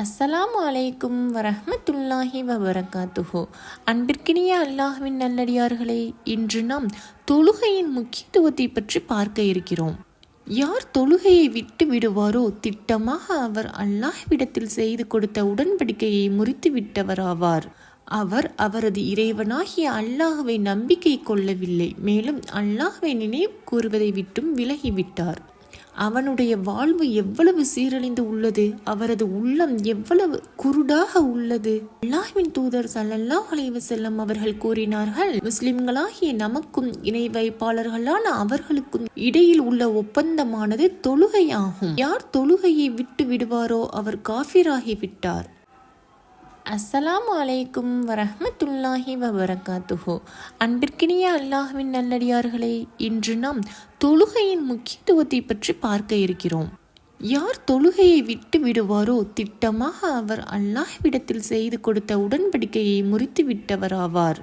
அஸ்ஸலாமு அலைக்கும் வரஹ்மத்துல்லாஹி வபரகாத்துஹு. அன்பிற்கினிய அல்லாஹ்வின் நல்லடியார்களே, இன்று நாம் தொழுகையின் முக்கியத்துவத்தை பற்றி பார்க்க இருக்கிறோம். யார் தொழுகையை விட்டு விடுவாரோ திட்டமாக அவர் அல்லாஹ்விடத்தில் செய்து கொடுத்த உடன்படிக்கையை முறித்து விட்டவராவார். அவர் அவரது இறைவனாகிய அல்லாஹ்வை நம்பிக்கை கொள்ளவில்லை, மேலும் அல்லாஹ்வை நினைவு கூறுவதை விட்டும் விலகிவிட்டார். அவனுடைய வாழ்வு எவ்வளவு சீரழிந்து உள்ளது, அவரது உள்ளம் எவ்வளவு குருடாக உள்ளது. அல்லாஹ்வின் தூதர் ஸல்லல்லாஹு அலைஹி வஸல்லம் அவர்கள் கூறினார்கள், முஸ்லிம்களாகிய நமக்கும் இணை வைப்பாளர்களான அவர்களுக்கும் இடையில் உள்ள ஒப்பந்தமானது தொழுகை ஆகும். யார் தொழுகையை விட்டு விடுவாரோ அவர் காஃபிராகி விட்டார். அஸ்ஸலாமு அலைக்கும் வரஹ்மத்துல்லாஹி வபரகாத்துஹு. அன்பிற்கினிய அல்லாஹ்வின் நல்லடியார்களே, இன்று நாம் தொழுகையின் முக்கியத்துவத்தை பற்றி பார்க்க இருக்கிறோம். யார் தொழுகையை விட்டு விடுவாரோ திட்டமாக அவர் அல்லாஹ்விடத்தில் செய்து கொடுத்த உடன்படிக்கையை முறித்து விட்டவராவார்.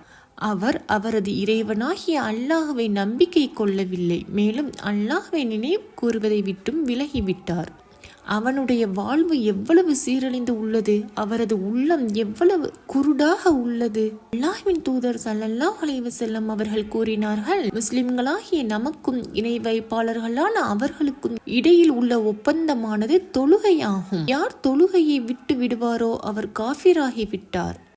அவர் அவரது இறைவனாகிய அல்லாஹ்வை நம்பிக்கை கொள்ளவில்லை, மேலும் அல்லாஹ்வை நினைவு கூறுவதை விட்டும் விலகிவிட்டார். அவனுடைய வாழ்வு எவ்வளவு சீரழிந்து உள்ளது, அவரது உள்ளம் எவ்வளவு குருடாக உள்ளது. அல்லாஹ்வின் தூதர் ஸல்லல்லாஹு அலைஹி வஸல்லம் அவர்கள் கூறினார்கள், முஸ்லிம்களாகிய நமக்கும் இணை வைப்பாளர்களான அவர்களுக்கும் இடையில் உள்ள ஒப்பந்தமானது தொழுகை ஆகும். யார் தொழுகையை விட்டு விடுவாரோ அவர் காஃபிராகி விட்டார்.